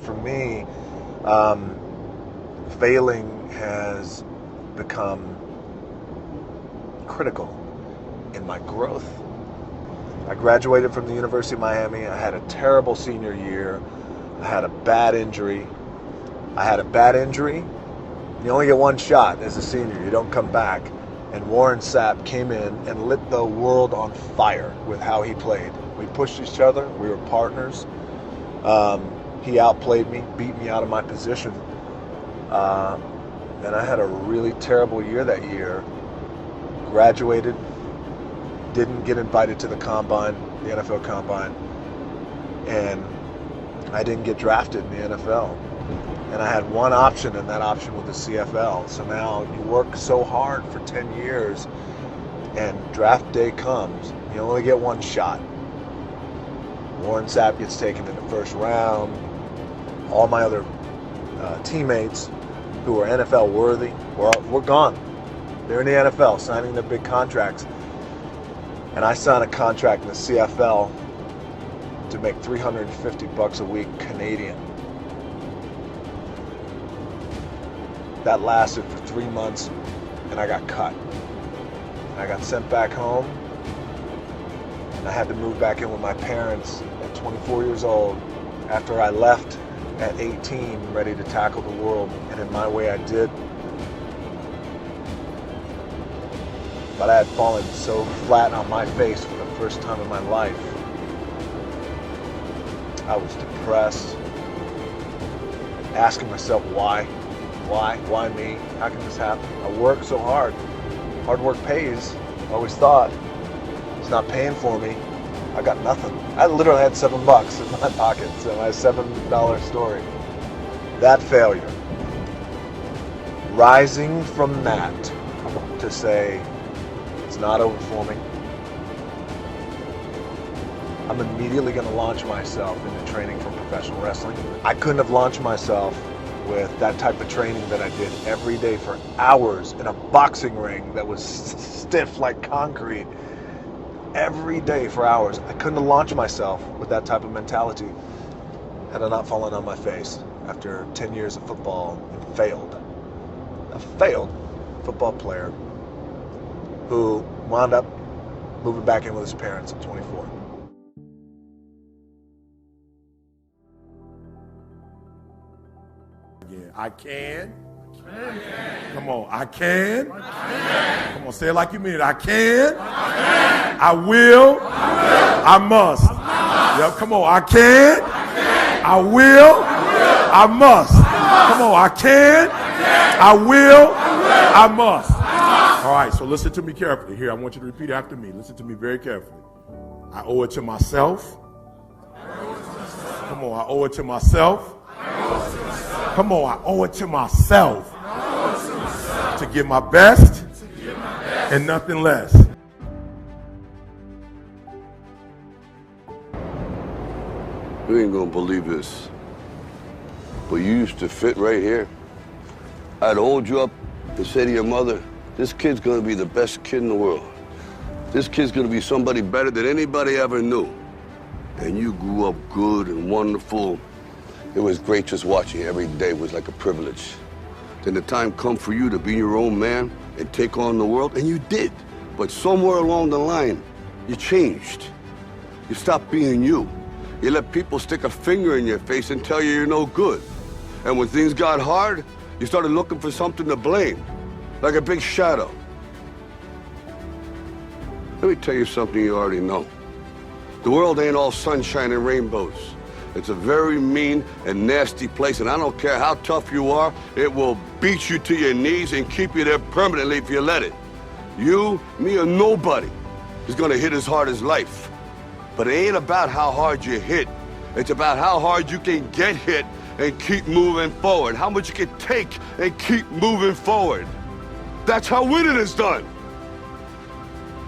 for me, failing has become critical in my growth. I graduated from the University of Miami. I had a terrible senior year. I had a bad injury. You only get one shot as a senior. You don't come back. And Warren Sapp came in and lit the world on fire with how he played. We pushed each other. We were partners. He outplayed me, beat me out of my position. And I had a really terrible year that year. Graduated, didn't get invited to the combine, the NFL combine, and I didn't get drafted in the NFL. And I had one option, and that option was the CFL. So now you work so hard for 10 years, and draft day comes. You only get one shot. Warren Sapp gets taken in the first round. All my other teammates who were NFL worthy were gone. They're in the NFL signing their big contracts. And I signed a contract in the CFL to make $350 a week Canadian. That lasted for 3 months, and I got cut. I got sent back home, and I had to move back in with my parents at 24 years old after I left at 18, ready to tackle the world, and in my way I did. But I had fallen so flat on my face for the first time in my life. I was depressed, asking myself why? Why me? How can this happen? I worked so hard. Hard work pays, I always thought. It's not paying for me. I got nothing. I literally had $7 in my pocket, so my $7 story. That failure. Rising from that to say, it's not over for me. I'm immediately going to launch myself into training for professional wrestling. I couldn't have launched myself with that type of training that I did every day for hours in a boxing ring that was stiff like concrete. Every day for hours. I couldn't have launched myself with that type of mentality had I not fallen on my face after 10 years of football and failed. A failed football player who wound up moving back in with his parents at 24. I can. Come on, I can. Come on, say it like you mean it. I can. I will. I must. Yep, come on, I can. I will. I must. Come on, I can. I will. I must. All right, so listen to me carefully. Here, I want you to repeat after me. Listen to me very carefully. I owe it to myself. Come on, I owe it to myself. Come on, I owe it to myself to give my best and nothing less. You ain't gonna believe this, but you used to fit right here. I'd hold you up and say to your mother, this kid's gonna be the best kid in the world. This kid's gonna be somebody better than anybody ever knew. And you grew up good and wonderful. It was great just watching you. Every day was like a privilege. Then the time come for you to be your own man and take on the world, and you did. But somewhere along the line, you changed. You stopped being you. You let people stick a finger in your face and tell you you're no good. And when things got hard, you started looking for something to blame, like a big shadow. Let me tell you something you already know. The world ain't all sunshine and rainbows. It's a very mean and nasty place, and I don't care how tough you are, it will beat you to your knees and keep you there permanently if you let it. You, me, or nobody is gonna hit as hard as life. But it ain't about how hard you hit. It's about how hard you can get hit and keep moving forward. How much you can take and keep moving forward. That's how winning is done.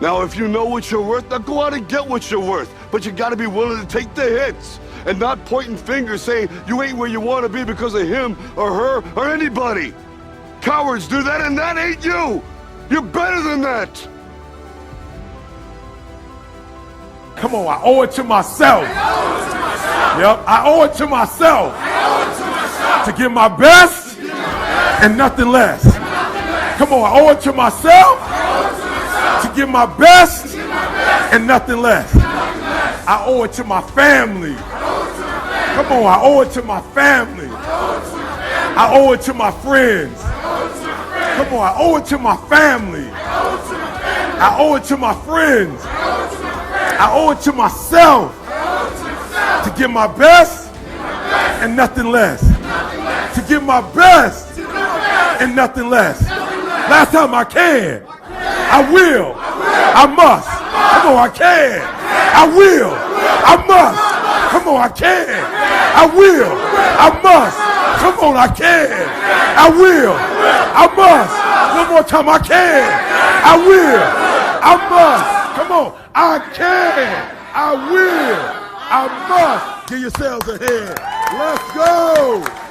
Now, if you know what you're worth, now go out and get what you're worth. But you gotta be willing to take the hits and not pointing fingers saying you ain't where you wanna be because of him or her or anybody. Cowards do that, and that ain't you. You're better than that. Come on, I owe it to myself. Yep, I owe it to myself to give my best and nothing less. Come on, I owe it to myself to give my best and nothing less. I owe it to my family. Come on, I owe it to my family. I owe it to my friends. Come on, I owe it to my family. I owe it to my friends. I owe it to myself to give my best and nothing less. To give my best and nothing less. Last time I can. I will. I must. Come on, I can. I will. I must. Come on, I can. I will. I must. Come on, I can. I will. I must. One more time, I can. I will. I must. Come on, I can. I will. I must. Give yourselves a hand. Let's go.